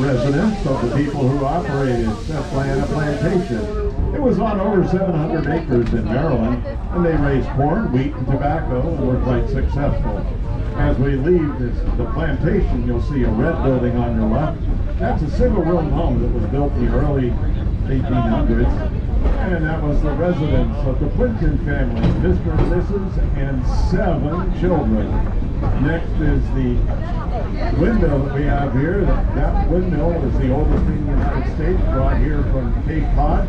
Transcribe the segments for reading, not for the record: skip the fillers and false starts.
residence of the people who operated Atlanta Plantation. It was on over 700 acres in Maryland, and they raised corn, wheat, and tobacco, and were quite successful. As we leave the plantation, you'll see a red building on your left. That's a single-room home that was built in the early 1800s, and that was the residence of the Plimpton family, Mr. and Mrs. and 7 children. Next is the windmill that we have here. That windmill is the oldest in the United States, brought here from Cape Cod.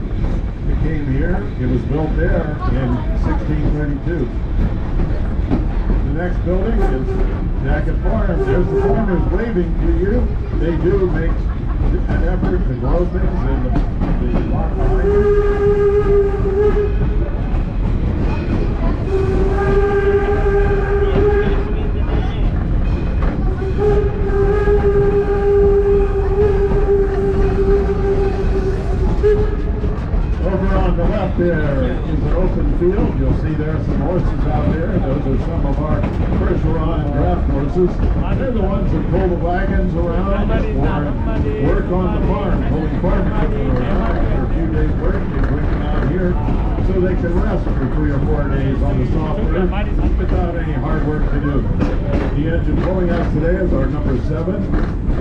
It came here. It was built there in 1632. The next building is Jacket Farm. There's the farmers waving to you. They do make an effort to grow things in the lot behind you. Over on the left there is an open field. You'll see there are some horses out there. Those are some of our first run draft horses. They're the ones that pull the wagons around or work on the farm, pulling farm equipment around. After a few days work, they bring them out here so they can rest for 3 or 4 days on the soft earth without any hard work to do. The engine pulling us today is our number 7.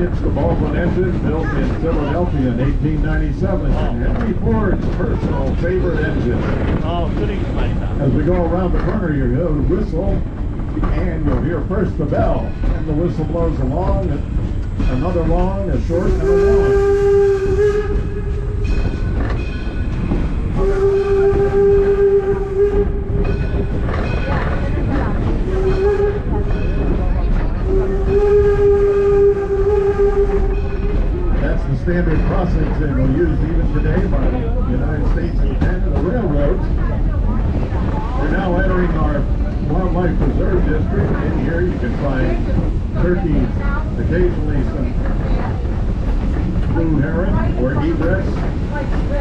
It's the Baldwin engine built in Philadelphia in 1897. And Henry Ford's personal favorite engine. As we go around the corner, you'll hear the whistle, and you'll hear first the bell, and the whistle blows a long, another long, a short, and a long. That's the standard crossing signal used even today by the United States and Canada Railroads. We're now entering our Wildlife Preserve District. In here you can find turkeys, occasionally some blue heron or egrets.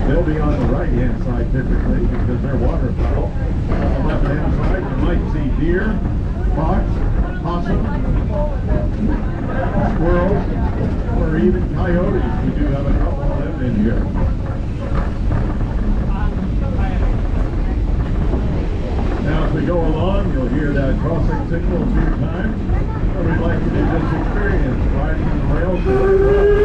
They'll be on the right-hand side typically because they're waterfowl. On the left-hand side you might see deer, fox, possum, squirrels, or even coyotes. We do have a couple of them in here. Now as we go along, you'll hear that crossing signal a few times. What we'd like you to do this experience, riding on the rails to the road.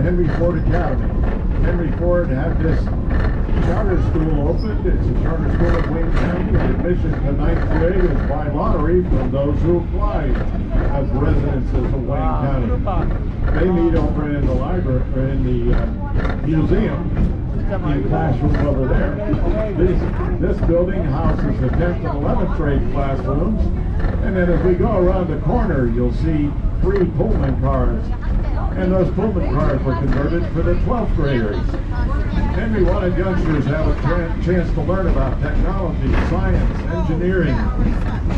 Henry Ford Academy. Henry Ford had this charter school opened. It's a charter school in Wayne County, and admission to 9th grade is by lottery from those who applied as residences of Wayne County. They meet over in the library, or in the museum, in the classroom over there. This building houses the 10th and 11th grade classrooms, and then as we go around the corner, you'll see 3 Pullman cars. And those Pullman cars were converted for the 12th graders. Henry wanted youngsters to have a chance to learn about technology, science, engineering,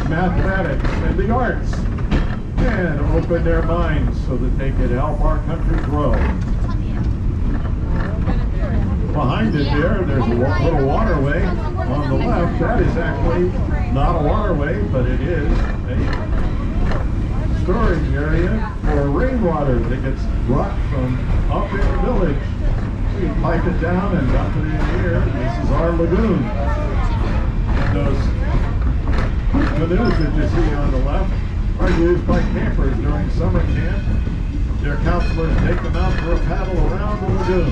mathematics, and the arts, and open their minds so that they could help our country grow. Behind it there's a little waterway on the left. That is actually not a waterway, but it is a storage area for rainwater that gets brought from up in the village. We pipe it down and dump it in here. This is our lagoon. And those canoes that you see on the left are used by campers during summer camp. Their counselors take them out for a paddle around the lagoon.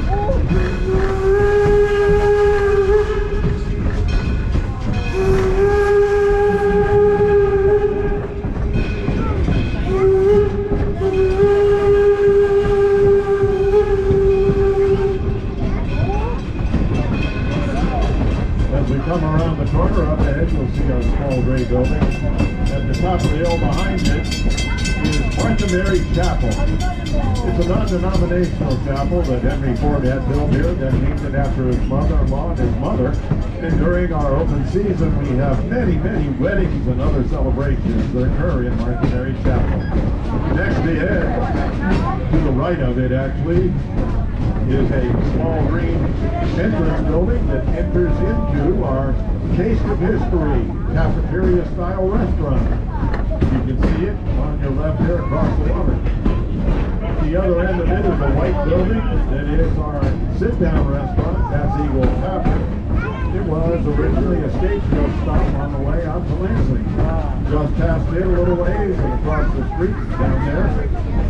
As we come around the corner up ahead, you'll see our small gray building. At the top of the hill behind it is Martha Mary Chapel. It's a non-denominational chapel that Henry Ford had built here, then named it after his mother-in-law and his mother. And during our open season, we have many, many weddings and other celebrations that occur in Martha Mary Chapel. Next ahead, to the right of it actually, is a small green entrance building that enters into our Taste of History cafeteria-style restaurant. You can see it on your left here across the water. At the other end of it is a white building that is our sit-down restaurant. That's Eagle Tavern. It was originally a stagecoach stop on the way out to Lansing. Just past it a little ways and across the street down there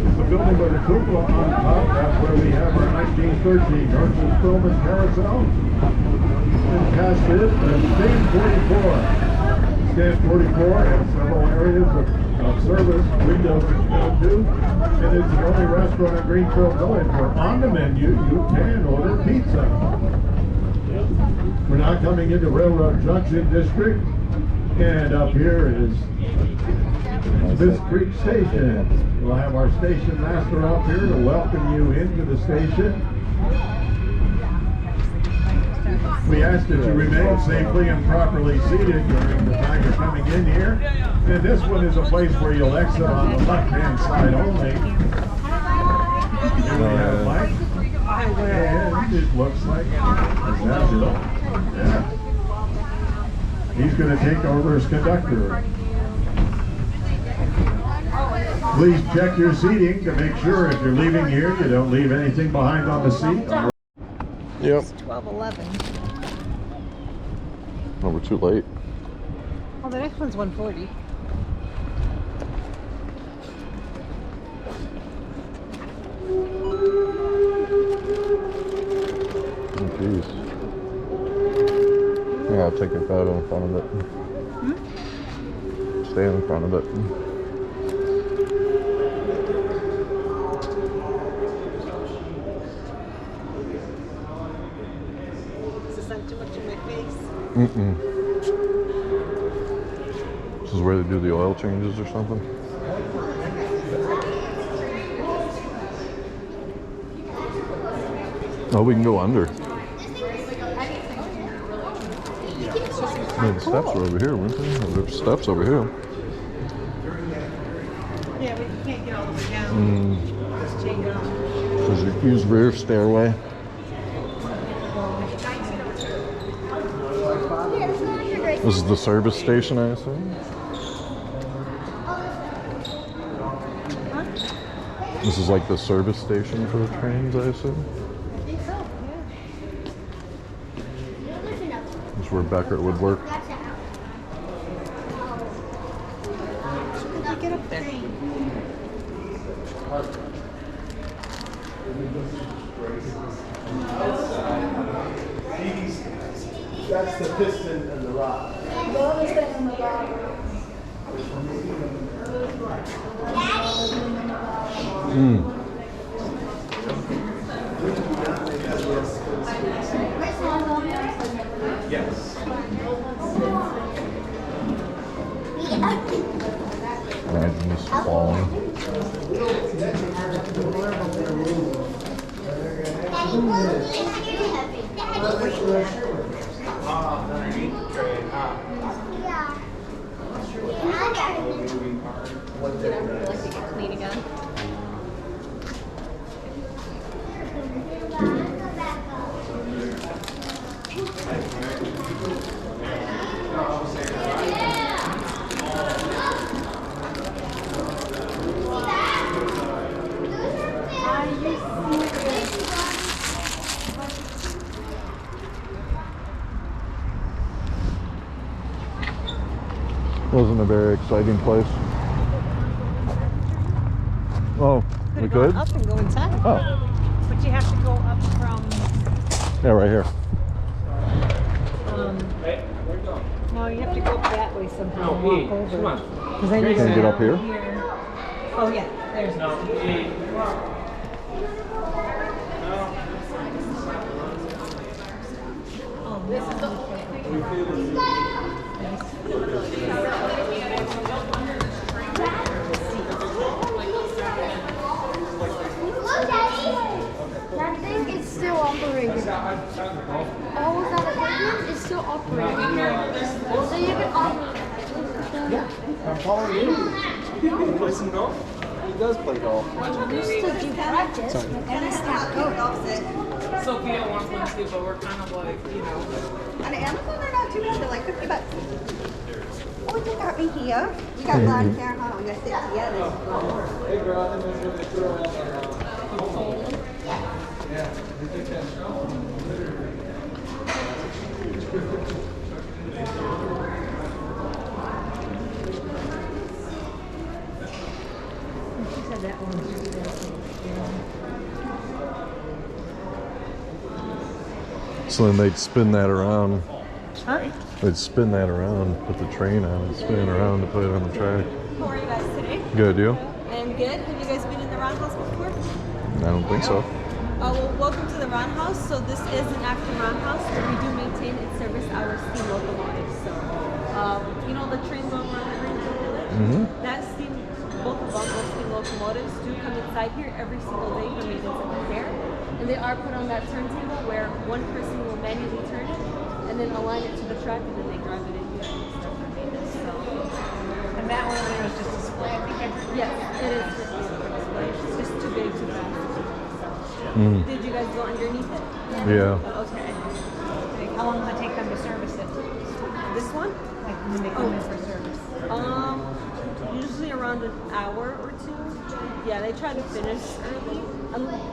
is the building with a cupola on top. That's where we have our 1913 Nurses Film and Carousel. And past it is Stand 44. Stand 44 has several areas of service windows to go to. And it's the only restaurant in Greenfield Village where on the menu you can order pizza. We're now coming into Railroad Junction District, and up here is Smith Creek Station. We'll have our station master up here to welcome you into the station. We ask that you remain safely and properly seated during the time you're coming in here. And this one is a place where you'll exit on the left-hand side only. Here we have Mike. And it looks like that's it. Yeah. He's going to take over as conductor. Please check your seating to make sure if you're leaving here, you don't leave anything behind on the seat. Yep. It's 12:11. Oh, we're too late. Oh, the next one's 1:40. Oh, jeez. Yeah, I'll take your photo in front of it. Hmm? Stay in front of it. Is this not too much in my face? Mm-mm. This is where they do the oil changes or something? Oh, we can go under. Yeah, the steps are over here, weren't they? There's steps over here. Yeah, but you can't get all the way down. Just change it on. There's a used rear stairway. This is the service station, I assume? This is like the service station for the trains, I assume? I think so, yeah. This is where Beckert would work. How'd you get up there? That's the piston and the rod. Yes. Imagine this falling. Underneath the tray, What difference? Like to get clean again. Wasn't a very exciting place. Oh, we could? Up and go inside. Oh, But you have to go up from. yeah, right here. No, you have to go that way somehow. And walk over. Because I need Can you get up here? Oh yeah, there's no. Oh, this is Look, Daddy! That thing is still operating. All of that equipment is still operating. So you can operate. I'm following you. You play some golf? He does play golf. We used to do practice, and it's not good. Sophia wants one too, but we're kind of like, you know. On Amazon, they're not too bad. They're like $50. Oh, you got me here. You got blonde hair, huh? We got to stick together. Hey girl, I think that's what they throw out there. Yeah. Did you catch She said that one. So then they'd spin that around. Huh? They'd spin that around, put the train on it, spin it around to put it on the track. How are you guys today? Good, you? I'm good. Have you guys been in the Roundhouse before? I don't think so. Well, welcome to the Roundhouse. So this is an active Roundhouse. We do maintain and service our steam locomotives. So, you know the train going around the Greenfield Village? Mm-hmm. That steam, both of those steam locomotives do come inside here every single day for maintenance and repair. And they are put on that turntable where one person will manually turn it and then align it to the track, and then they drive it in here and start for maintenance. So, And that one there was just a display. I think yes, it is just a display. It's just too big to fast. Mm. Did you guys go underneath it? Yeah. Okay. Like, how long does it take them to service it? This one? Like when they come in for service? Usually around an hour or two. Yeah, they try to finish early,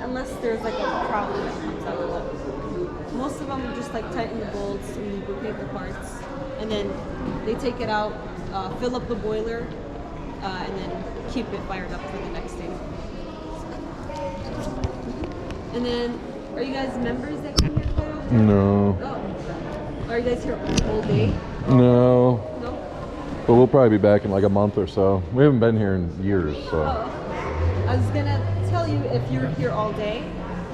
unless there's like a problem that comes out of it. Most of them just like tighten the bolts and lubricate the parts, and then they take it out, fill up the boiler, and then keep it fired up for the next day. And then, are you guys members that come here quite often? No. Oh. Are you guys here the whole day? No. No? But we'll probably be back in like a month or so. We haven't been here in years, so. Oh. I was gonna tell you, if you're here all day,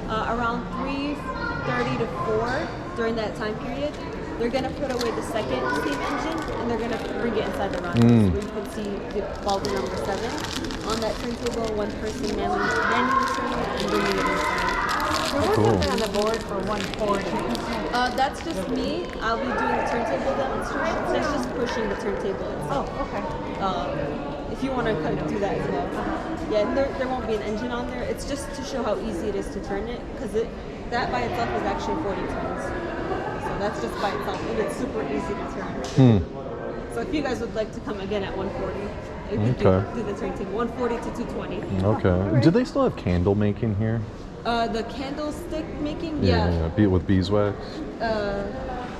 around 3:30 to 4 during that time period, they're gonna put away the second steam engine and they're gonna bring it inside the roundhouse. Where you can see the bulb number 7 on that turntable. One person manually turning it and bringing it inside. There was Cool. something on the board for 140. That's just me. I'll be doing the turntable demonstration. That's just pushing the turntable itself. Oh, okay. If you want to kind of do that as well. Yeah, there won't be an engine on there. It's just to show how easy it is to turn it, because that by itself is actually 40 tons. So that's just by itself, and it's super easy to turn. So if you guys would like to come again at 140, you can Okay. do the turntable, 140 to 220. Okay. Do they still have candle making here? The candlestick making, With beeswax?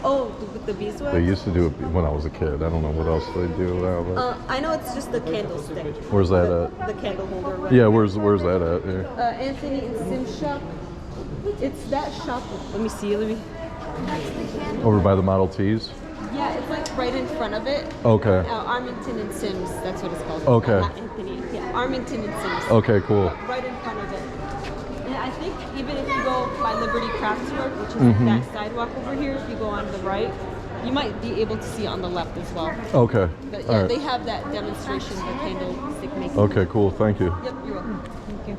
With the beeswax? They used to do it when I was a kid. I don't know what else they do now. But I know it's just the candlestick. where's that at? The candle holder. Right? Yeah, where's that at? Yeah. Anthony and Sim's shop. It's that shop. Let me see. Over by the Model Ts? Yeah, it's like right in front of it. Okay. Armington and Sims. That's what it's called. Okay. Not Anthony. Yeah, Armington and Sims. Okay, cool. Right in front of it. And I think even if you go by Liberty Craftswork, which is that sidewalk over here, if you go on the right, you might be able to see on the left as well. Okay. But All yeah, right. they have that demonstration, the candlestick making. Okay, cool. Thank you. Yep, you're welcome. Thank you.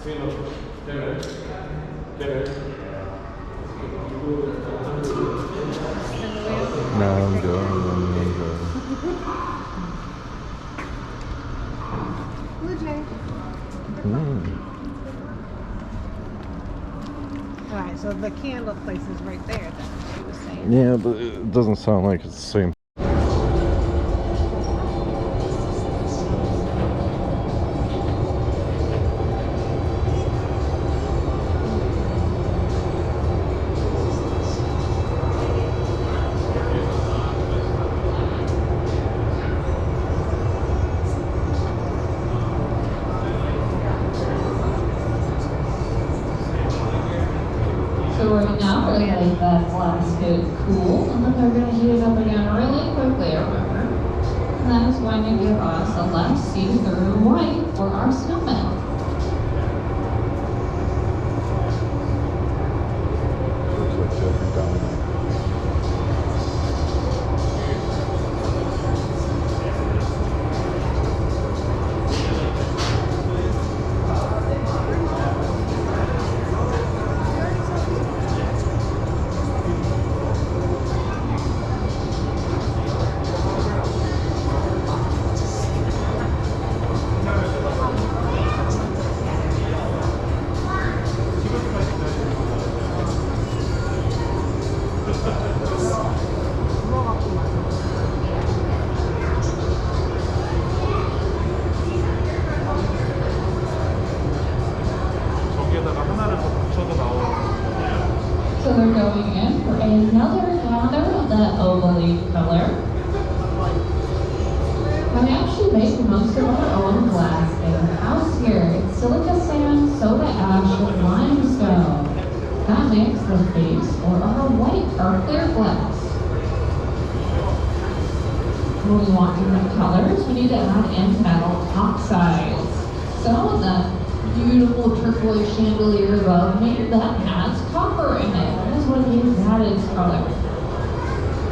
No, I'm good. I'm good. Blue jay. Alright, so the candle place is right there then, she was saying. Yeah, but it doesn't sound like it's the same. So right now we're gonna let that glass get cool, and then they're gonna heat it up again really quickly, remember? And that is going to give us a less see-through white for our snowman. Looks like Jeffrey Dahmer. So they're going in for another lather of that ovally color. I actually make most of our own glass in-house here. It's silica sand, soda ash, and limestone. That makes the base for our white or clear glass. When we want different colors, we need to add in metal oxides. So the beautiful turquoise chandelier above me, that has copper in it. That is what gives that its color.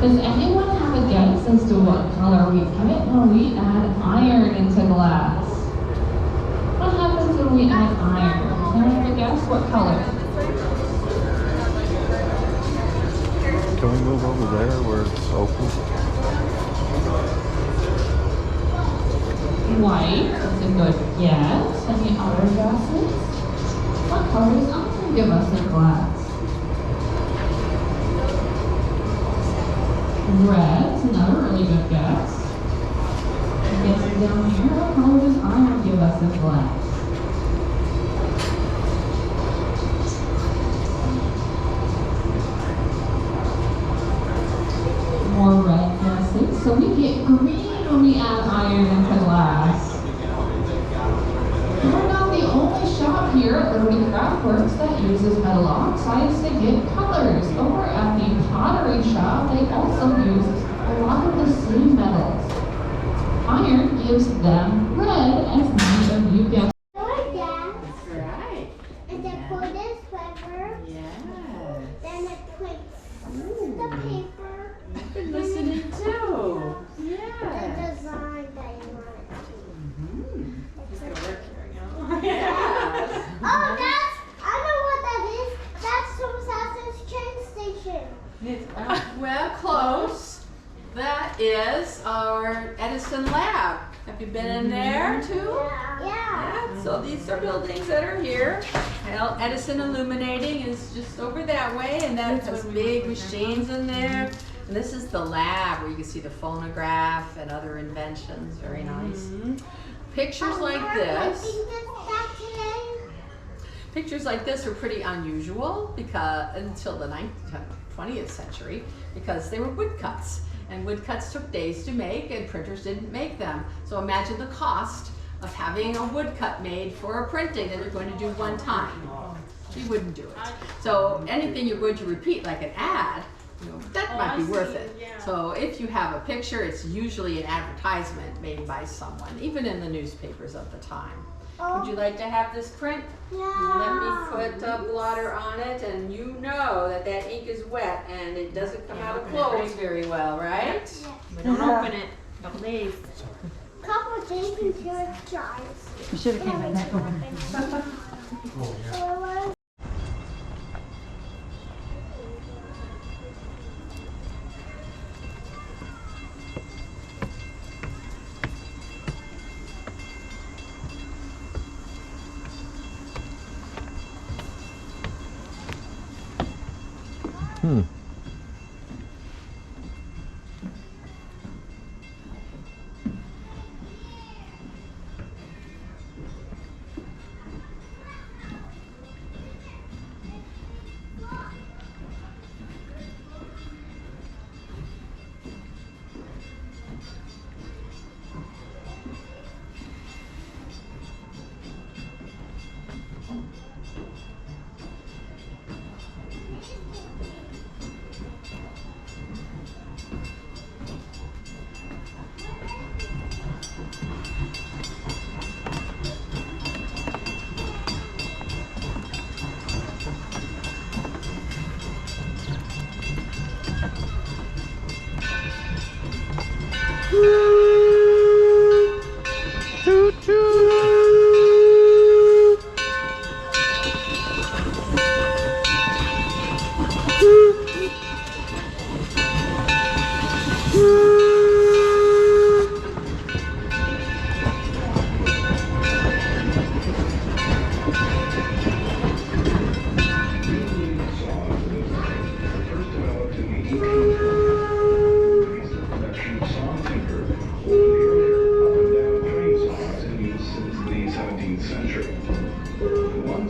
Does anyone have a guess as to what color we get when we add iron into glass? What happens when we add iron? Can I have a guess? What color? Can we move over there where it's open? White. That's a good guess. Any other guesses? What color does iron give us in glass? Red's another really good guess. I'm guessing down here, what color does iron give us in glass? More red guesses. So we get green when we add iron into glass. We're not the only shop here at Liberty Craftworks that uses metal oxides to get colors. Over at the pottery shop, they also use a lot of the same metals. Iron gives them red, as many of you guessed. That's Right. And then for this paper, Yes. then it puts the paper. You've been listening too. The Yeah. design that you want it to. It's gonna work here, Oh, I know what that is. That's Thomas train station. Well, close. That is our Edison lab. Have you been in there too? Yeah. Yeah, so these are buildings that are here. Well, Edison Illuminating is just over that way, and that has big machines in there. And this is the lab where you can see the phonograph and other inventions. Very nice. Pictures like this. Pictures like this are pretty unusual because until the 20th century, because they were woodcuts, and woodcuts took days to make, and printers didn't make them. So imagine the cost of having a woodcut made for a printing that you're going to do one time. You wouldn't do it. So anything you're going to repeat, like an ad, that might be worth it. So if you have a picture, it's usually an advertisement made by someone, even in the newspapers of the time. Would you like to have this print? Yeah. Let me put a blotter on it, and you know that that ink is wet and it doesn't come out of clothes very well, right? But don't open it. Don't leave. Couple of days until it dries. We should have came in that one.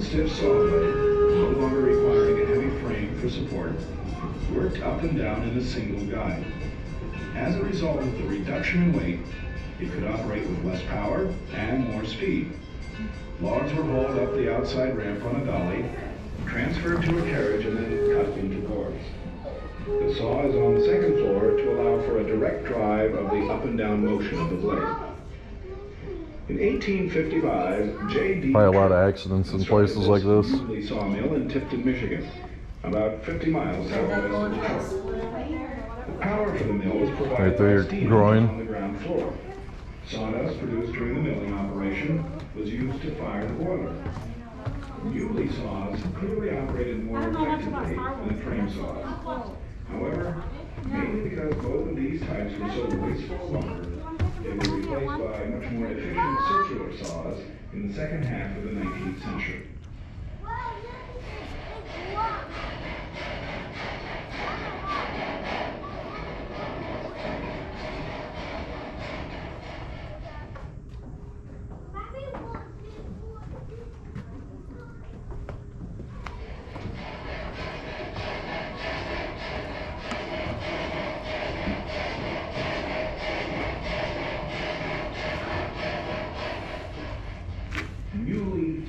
Stiff saw blade, no longer requiring a heavy frame for support, worked up and down in a single guide. As a result of the reduction in weight, it could operate with less power and more speed. Logs were hauled up the outside ramp on a dolly, transferred to a carriage, and then cut into boards. The saw is on the second floor to allow for a direct drive of the up and down motion of the blade. In 1855, J.D. Probably a lot of accidents in places like this. Sawmill in Tifton, Michigan, about 50 miles southwest of Detroit. The power for the mill was provided Right there, by steam groin. on the ground floor. Sawdust produced during the milling operation was used to fire the boiler. Muley saws clearly operated more effectively than frame saws. However, mainly because both of these types were so wasteful of lumber, they were replaced by much more efficient circular saws in the second half of the 19th century.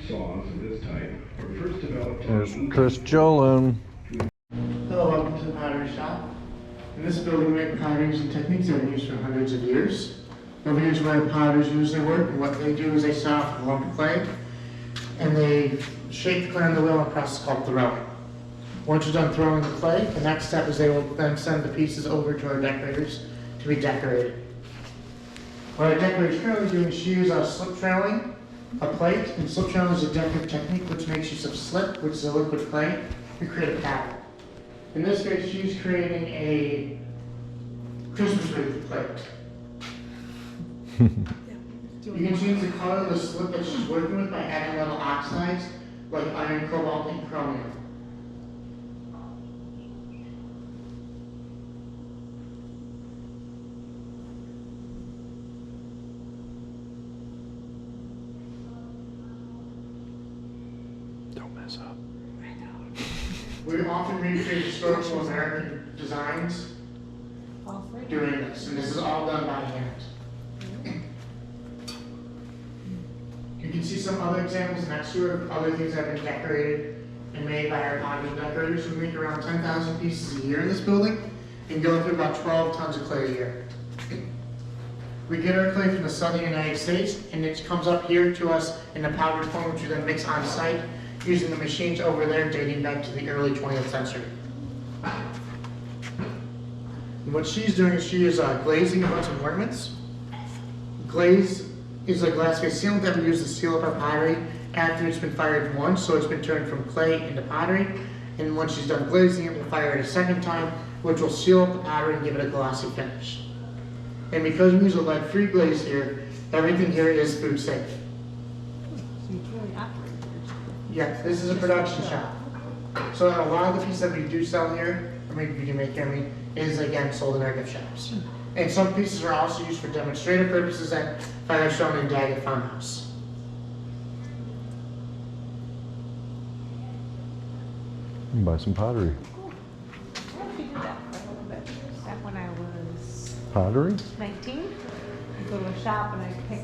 Saws of this type were first developed There's Chris Jolin. Hello, welcome to the pottery shop. In this building, we make potteries and techniques that have been used for hundreds of years. Over here is where the potters usually work, and what they do is they start off with a lump of clay, and they shape the clay on the wheel and process called throwing. Once you're done throwing the clay, the next step is they will then send the pieces over to our decorators to be decorated. What our decorators currently do is use slip trailing, a plate, and slip trailing is a decorative technique which makes use of slip, which is a liquid clay, to create a pattern. In this case, she's creating a Christmas wreath plate. You can change the color of the slip that she's working with by adding little oxides like iron, cobalt, and chromium. We often recreate historical American designs doing this, and this is all done by hand. You can see some other examples next to it of other things that have been decorated and made by our pottery decorators. We make around 10,000 pieces a year in this building and go through about 12 tons of clay a year. We get our clay from the southern United States, and it comes up here to us in a powdered form, which we then mix on site using the machines over there dating back to the early 20th century. And what she's doing is she is glazing a bunch of ornaments. Glaze is a glass-based sealant that we use to seal up our pottery after it's been fired once, so it's been turned from clay into pottery. And once she's done glazing it, we'll fire it a second time, which will seal up the pottery and give it a glossy finish. And because we use a lead-free glaze here, everything here is food safe. So you really operate here. Yes, this is a production shop. So a lot of the pieces that we do sell here, or maybe we can make here, is again sold in our gift shops. And some pieces are also used for demonstrative purposes at Firestone and Daggett Farmhouse. You can buy some pottery. I actually did that for a little bit. Back when I was Pottery? 19, I'd go to a shop and I'd pick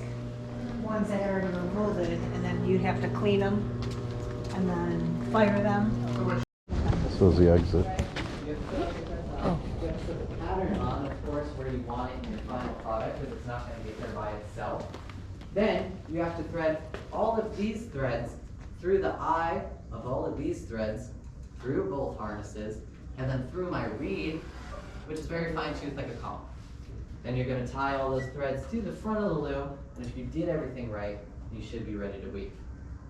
ones that already were molded, and then you'd have to clean them and then fire them. This was the exit. Pattern on, of course, where you want it in your final product, because it's not going to get there by itself. Then you have to thread all of these threads through the eye of all of these threads, through both harnesses, and then through my reed, which is very fine-tuned like a comb. Then you're going to tie all those threads to the front of the loom, and if you did everything right, you should be ready to weave.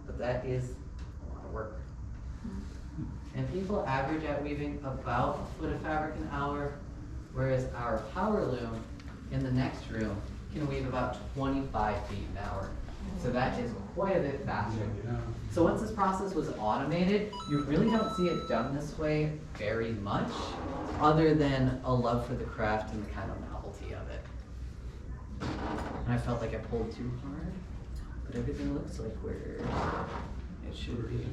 But that is a lot of work. And people average at weaving about a foot of fabric an hour, whereas our power loom in the next room can weave about 25 feet an hour. So that is quite a bit faster. So once this process was automated, you really don't see it done this way very much, other than a love for the craft and the kind of novelty of it. And I felt like I pulled too hard, but everything looks like where it should be.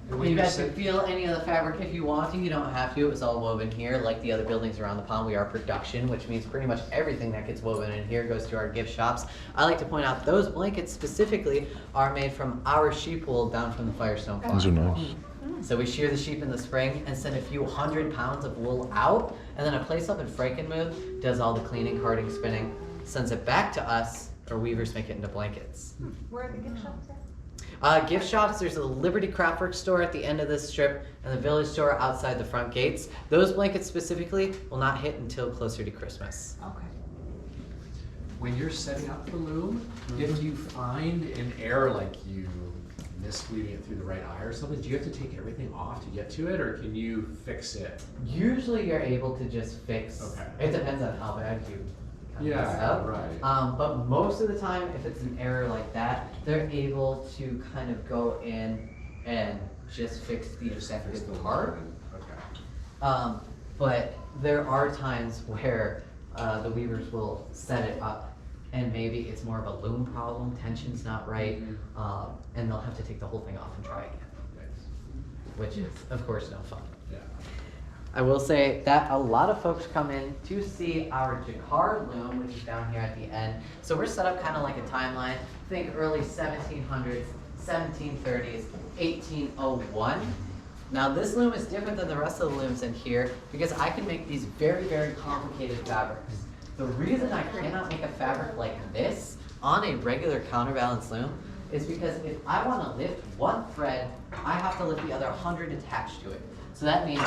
You guys can feel any of the fabric if you want to. You don't have to. It was all woven here. Like the other buildings around the pond, we are production, which means pretty much everything that gets woven in here goes to our gift shops. I like to point out those blankets specifically are made from our sheep wool down from the Firestone farm. These are nice. So we shear the sheep in the spring and send a few 100 pounds of wool out, and then a place up in Frankenmuth does all the cleaning, carding, spinning, sends it back to us, or weavers make it into blankets. Where are the gift shops at? Gift shops, there's a Liberty Craftworks store at the end of this strip and the Village store outside the front gates. Those blankets specifically will not hit until closer to Christmas. Okay. When you're setting up the loom, if you find an error, like you missed weaving it through the right eye or something, do you have to take everything off to get to it, or can you fix it? Usually you're able to just fix, it depends on how bad you mess up. Right. But most of the time, if it's an error like that, they're able to kind of go in and just fix the affected part. Okay. But there are times where the weavers will set it up and maybe it's more of a loom problem, tension's not right, and they'll have to take the whole thing off and try again, which is, of course, no fun. Yeah. I will say that a lot of folks come in to see our jacquard loom, which is down here at the end. So we're set up kind of like a timeline. Think early 1700s, 1730s, 1801. Now this loom is different than the rest of the looms in here because I can make these very, very complicated fabrics. The reason I cannot make a fabric like this on a regular counterbalance loom is because if I want to lift one thread, I have to lift the other 100 attached to it. So that means,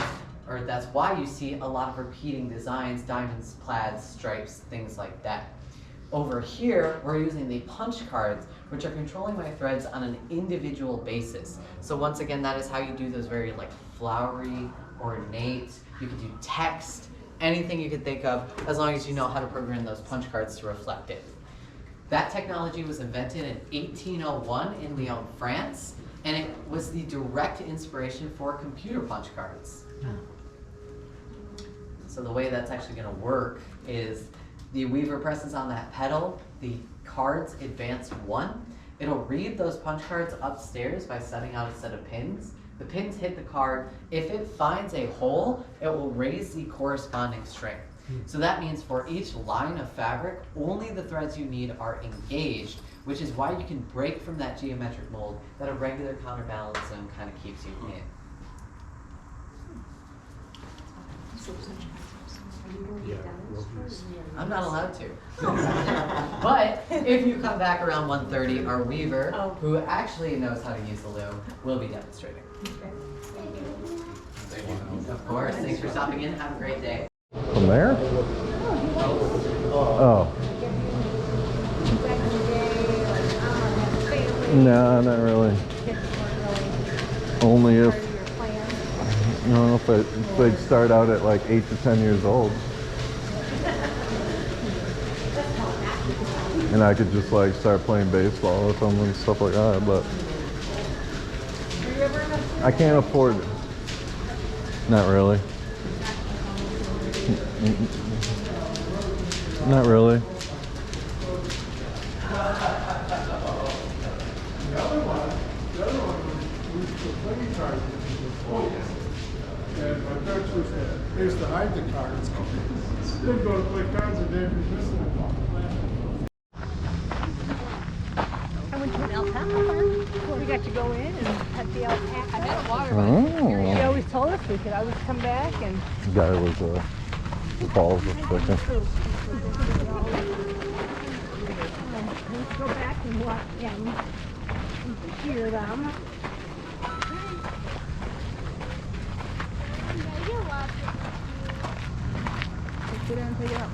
or that's why you see a lot of repeating designs, diamonds, plaids, stripes, things like that. Over here, we're using the punch cards, which are controlling my threads on an individual basis. So once again, that is how you do those very like flowery, ornate, you can do text, anything you could think of, as long as you know how to program those punch cards to reflect it. That technology was invented in 1801 in Lyon, France, and it was the direct inspiration for computer punch cards. So the way that's actually going to work is the weaver presses on that pedal, the cards advance one. It'll read those punch cards upstairs by setting out a set of pins. The pins hit the card. If it finds a hole, it will raise the corresponding string. So that means for each line of fabric, only the threads you need are engaged, which is why you can break from that geometric mold that a regular counterbalance loom kind of keeps you in. I'm not allowed to. But if you come back around 1:30, our weaver, who actually knows how to use the loom, will be demonstrating. Of course. Thanks for stopping in. Have a great day. From there? Oh. Nah, not really. Kids weren't really Only part if, of your plan. no, if they'd start out at like 8 to 10 years old. And I could just like start playing baseball with them and stuff like that, but I can't afford it. Not really. Not really. And my coach used to hide the cards. They'd go to play cards and they'd be missing them. I went to an alpaca farm. We got to go in and pet the alpaca. I met a water Oh. He always told us we could always come back and. The guy was, his balls were sticking. Let's go back and watch them and hear them. Sit down and pick it up.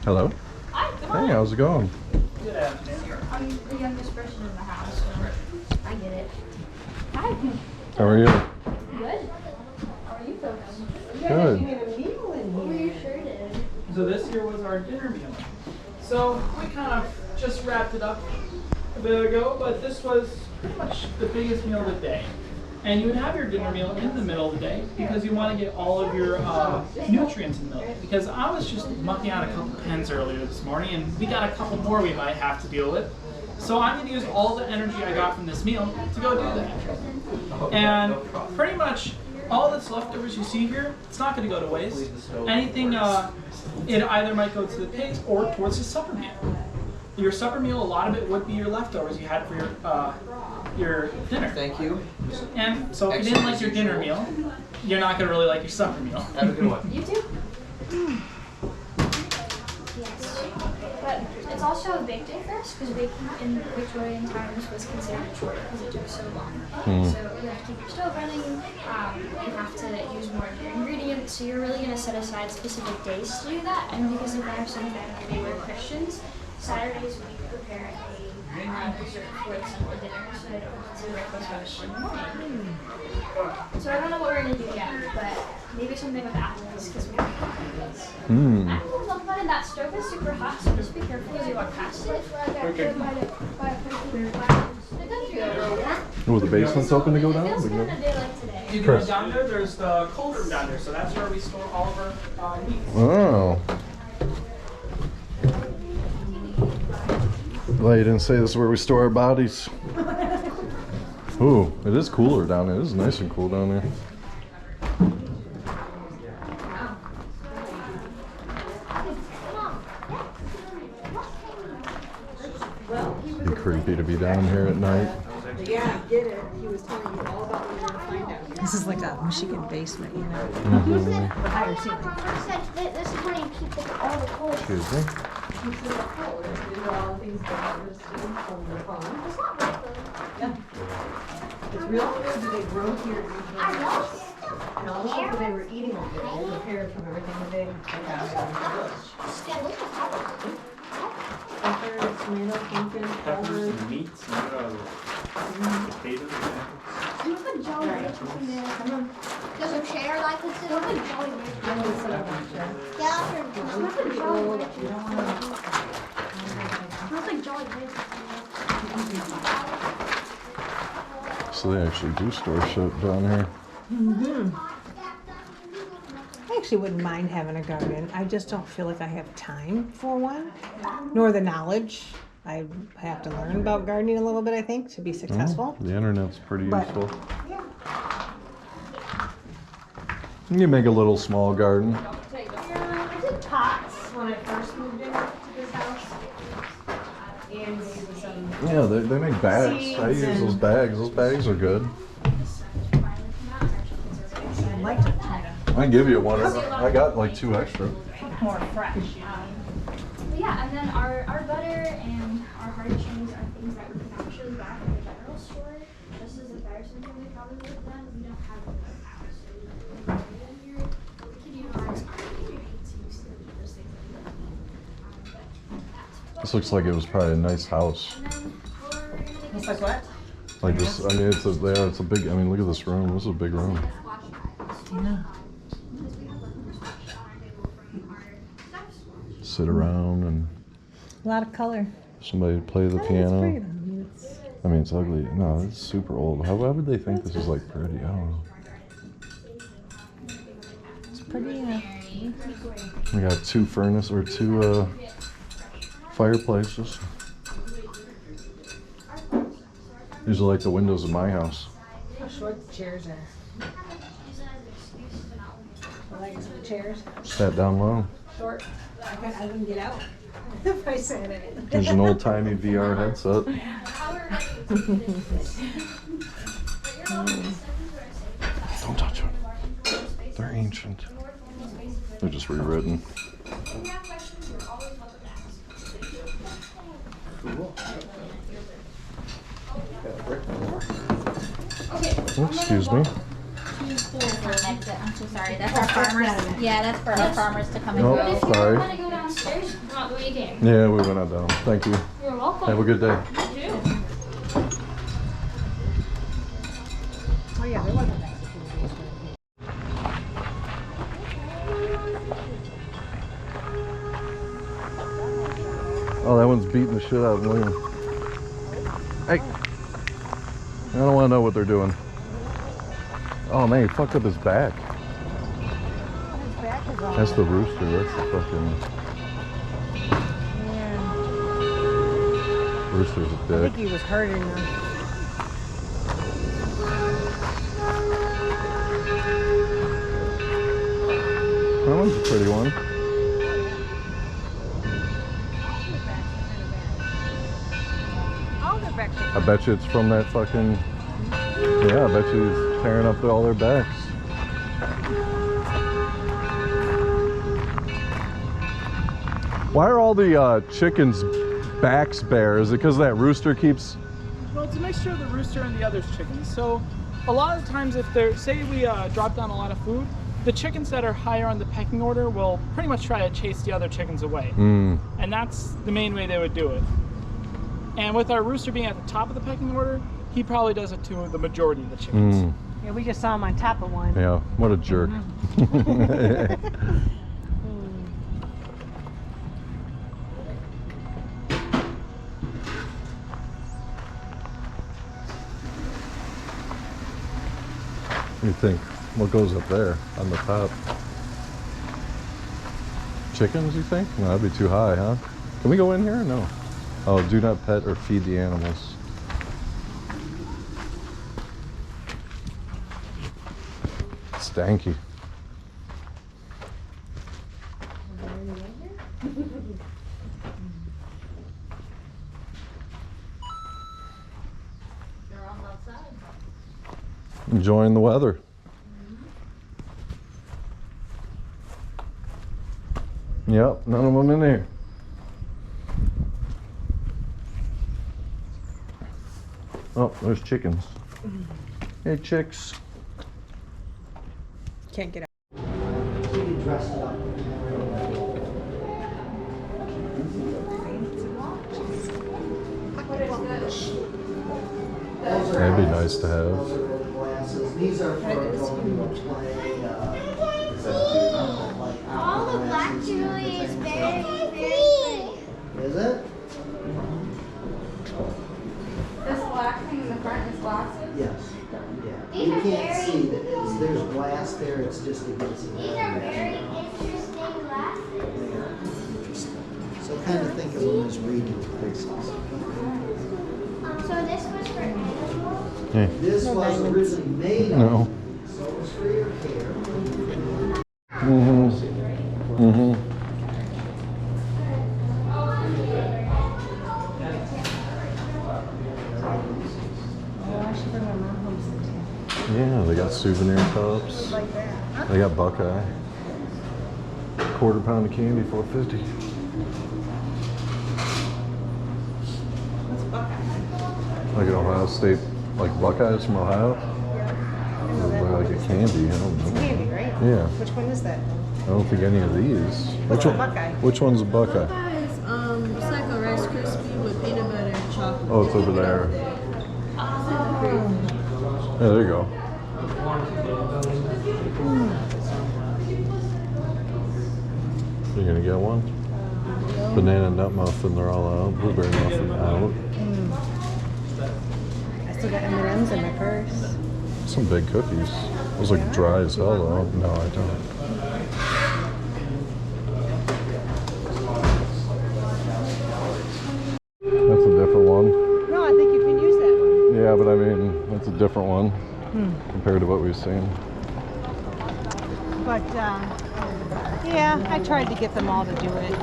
Hello? Hey, how's it going? I'm the youngest person in the house, so I get it. Hi. How are you? Good. How are you folks? Good. We sure did. So this here was our dinner meal. So we kind of just wrapped it up a bit ago, but this was pretty much the biggest meal of the day. And you would have your dinner meal in the middle of the day because you want to get all of your nutrients in the middle. Because I was just mucking out a couple pens earlier this morning, and we got a couple more we might have to deal with. So I'm going to use all the energy I got from this meal to go do that. And pretty much all that's leftovers you see here, it's not going to go to waste. Anything, it either might go to the pigs or towards the supper meal. Your supper meal, a lot of it would be your leftovers you had for your dinner. Thank you. And so if you didn't like your dinner meal, you're not going to really like your supper meal. Have a good one. You too. Yes. But it's also a big day for us because baking in Victorian times was considered a chore because it took so long. So you have to keep your stove running, you have to use more of your ingredients, so you're really going to set aside specific days to do that. And because if I have some family who are Christians, Saturdays we prepare a dessert for the Sunday dinner, so I don't have to breakfast rush in the morning. So I don't know what we're going to do yet, but maybe something with apples because we have apples. Apples up on that stove is super hot, so just be careful as you walk past it. Oh, the basement's open to go down? Feels kind of a day like today. You go down there, there's the cold room down there, so that's where we store all of our meats. Oh. Well, you didn't say this is where we store our bodies. Ooh, it is cooler down there. It is nice and cool down there. It'd be creepy to be down here at night. Yeah, I get it. He was telling you all about what you're going to find out. This is like a Michigan basement, you know. With higher ceiling. This is where you keep all the cold. Excuse me. It's real food that they grow here. I know. And also what they were eating over there. They prepared from everything that they peppers, tomato, pumpkin, Peppers, meats, potatoes. Do you have a Jolly Rancher in there? Does a chair like this? Do you have a Jolly Rancher? I want some of that, Jen. Yeah, do you have a Jolly Rancher? Smells like Jolly Rancher. So they actually do store shit down here. I actually wouldn't mind having a garden. I just don't feel like I have time for one, nor the knowledge. I have to learn about gardening a little bit, I think, to be successful. The internet's pretty But- useful. You make a little small garden. I did pots when I first moved into this house. And Yeah, they make bags. I use those bags. Those bags are good. I'd like to try to. I can give you one. I got like 2 extra. More fresh. Yeah, and then our butter and our hard cheese are things that we can actually buy from the general store. Just as a comparison thing, we probably would have done. We don't have it in the house, so we don't have it in here. But we can utilize our ingredients to use those things that we love. This looks like it was probably a nice house. Looks like what? Like this. I mean, it's a big. I mean, look at this room. This is a big room. Yeah. Sit around and A lot of color. somebody play the I think it's pretty, piano. though. I mean, it's ugly. No, it's super old. Why would they think this is like pretty? I don't know. It's pretty. We got 2 furnace or 2 fireplaces. These are like the windows of my house. How short the chairs are. The legs of the chairs. Sat down low. Short. I wouldn't get out if I sat in it. There's an old timey VR headset. Don't touch them. They're ancient. They're just rewritten. Oh, excuse me. I'm so sorry. That's our farmers. Yeah, that's for our farmers to come and Oh, go. If you sorry. want to go downstairs, not the way you came. Yeah, we went out down. Thank you. You're welcome. Have a good day. You too. Oh yeah, there was a Mexican place. Oh, that one's beating the shit out of William. Hey! I don't want to know what they're doing. Oh man, he fucked up his back. His back is all. That's the rooster. That's the fucking... Yeah. Rooster's a I dick. think he was hurting them. That one's a pretty one. All their backs are. I bet you it's from that fucking... Yeah, I bet you he's tearing up all their backs. Why are all the chickens' backs bare? Is it because that rooster keeps... Well, it's a mixture of the rooster and the other chickens. So a lot of times if they're, say we drop down a lot of food, the chickens that are higher on the pecking order will pretty much try to chase the other chickens away. Mm. And that's the main way they would do it. And with our rooster being at the top of the pecking order, he probably does it to the majority of the chickens. Mm. Yeah, we just saw him on top of one. Yeah, what a jerk. What do you think? What goes up there on the top? Chickens, you think? No, that'd be too high, huh? Can we go in here or no? Oh, do not pet or feed the animals. Stanky. Enjoying the weather. Yep, none of them in there. Oh, there's chickens. Hey, chicks. Can't get out. That'd be nice to have. These are for All the black jewelry is very, very Is it? This black thing in the front is glasses? Yes. Yeah. You can't see that there's glass there, it's just against the These are very interesting glasses. So kind of think of them as reading places. So this was for animals? Hey. This was originally made of, No. so it's for your hair. Mm-hmm. Mm-hmm. bring my mom home sometime. Yeah, they got souvenir cups. Like that. They got Buckeye. Quarter pound of candy, $4.50. What's Buckeye? Like an Ohio State, like Buckeyes from Ohio. Or like a candy, I don't It's know. candy, right? Yeah. Which one is that? I don't think any of these. What's a Buckeye? Which one's a Buckeye? It's like a Rice Krispie with peanut butter and chocolate. Oh, it's over there. Yeah, there you go. You're gonna get one? Banana nut muffin, they're all out. Blueberry muffin out. I still got M&Ms in my purse. Some big cookies. Those look dry as hell though. No, I don't. That's a different one. No, I think you can use that one. Yeah, but I mean, that's a different one compared to what we've seen. But, yeah, I tried to get them all to do it.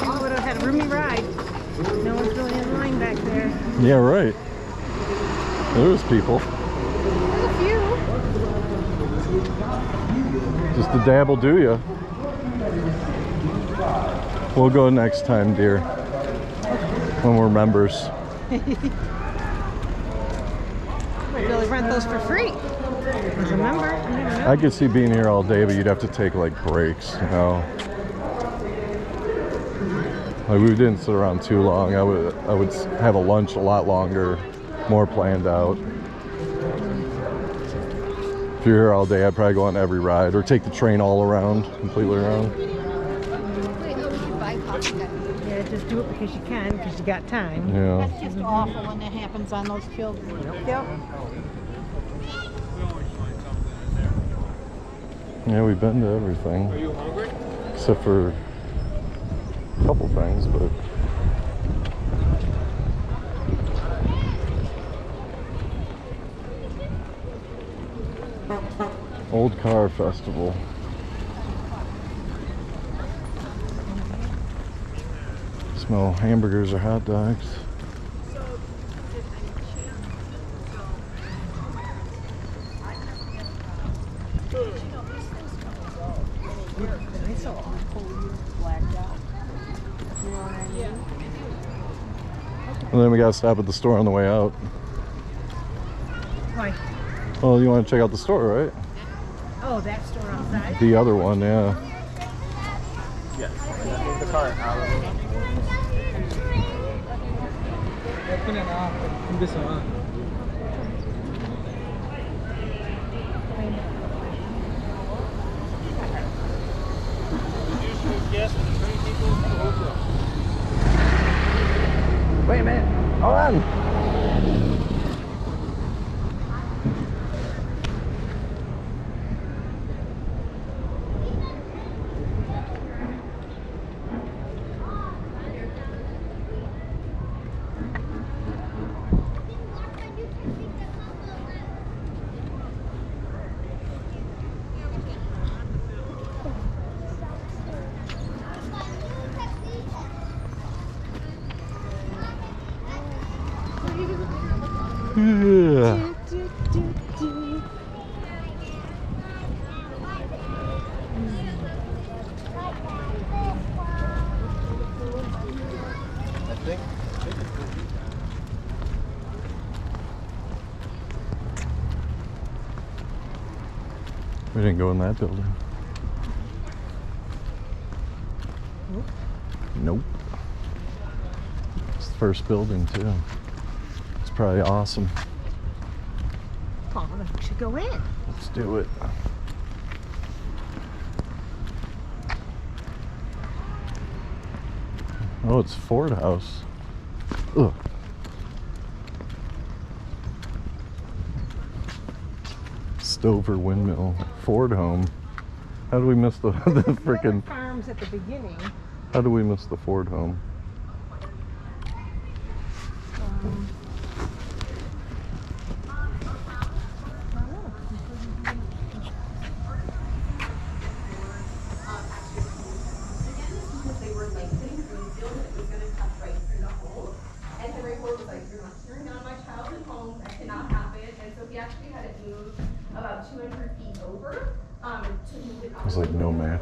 We would have had a roomy ride. No one's really in line back there. Yeah, right. There's people. There's a few. Just a dab will do ya. We'll go next time, dear. When we're members. Might really rent those for free. As a member, you never know. I could see being here all day, but you'd have to take like breaks, you know. Like we didn't sit around too long. I would have a lunch a lot longer, more planned out. If you're here all day, I'd probably go on every ride or take the train all around, completely around. Yeah, just do it because you can, because you got time. Yeah. That's just awful when that happens on those children. Yep. Yeah, we've been to everything. Are you hungry? Except for a couple things, but Old Car Festival. Smell hamburgers or hot dogs. And then we gotta stop at the store on the way out. Why? Oh, you want to check out the store, right? Oh, that store outside? The other one, yeah. Yes. Move the car out of it. Wait a minute. Hold on. Yeah. I think We didn't go in that building. Nope. It's the first building too. It's probably awesome. Oh, then we should go in. Let's do it. Oh, it's Ford House. Ugh. Stover Windmill. Ford Home. How do we miss the freaking... Farms at the beginning. How do we miss the Ford Home?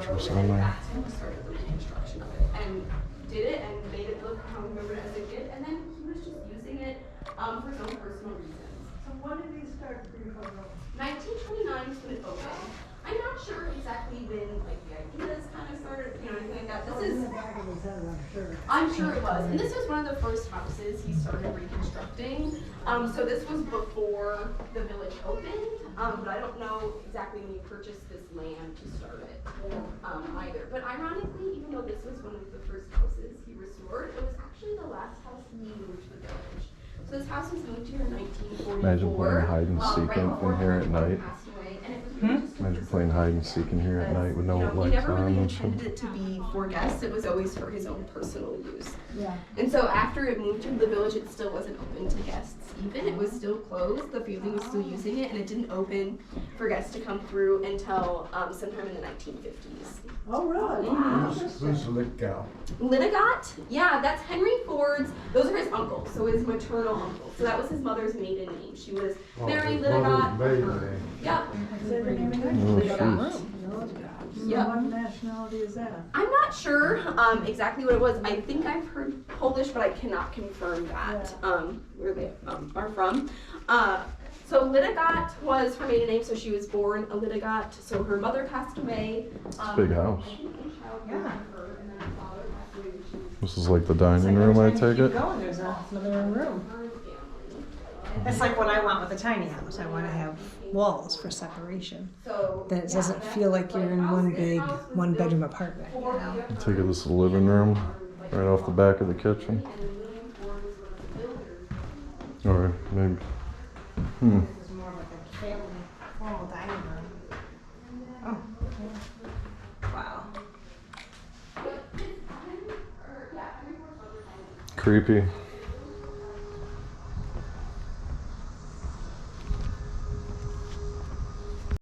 pictures on there. Started the reconstruction of it and did it and made it look how he remembered it as a kid, and then he was just using it for his own personal reasons. So when did he start Greenfield Village? 1929 is when it opened. I'm not sure exactly when like the ideas kind of started, you know, anything like that. This is, I'm sure it was. And this was one of the first houses he started reconstructing. So this was before the village opened, but I don't know exactly when he purchased this land to start it either. But ironically, even though this was one of the first houses he restored, it was actually the last house he moved to the village. So this house was moved here in 1944. Imagine playing hide and seek in here at night. Imagine playing hide and seek in here at night with no lights on. He never really and shit. intended it to be for guests. It was always for his own personal use. Yeah. And so after it moved to the village, it still wasn't open to guests even. It was still closed. The family was still using it, and it didn't open for guests to come through until sometime in the 1950s. Oh, really? Who's Lithgow? Lithgow? Yeah, that's Henry Ford's, those are his uncles, so his maternal uncles. So that was his mother's maiden name. She was Mary Lithgow. Yep. Yep. What nationality is that? I'm not sure exactly what it was. I think I've heard Polish, but I cannot confirm that, where they are from. So Lithgow was her maiden name, so she was born a Lithgow. So her mother passed away. It's a big house. Yeah. This is like the dining room, I take it? Going, there's another room. It's like what I want with a tiny house. I want to have walls for separation. Then it doesn't feel like you're in one big, one-bedroom apartment, you know? I take it this is the living room, right off the back of the kitchen. Or maybe, This is more like a family, formal dining room. Oh. Wow. creepy.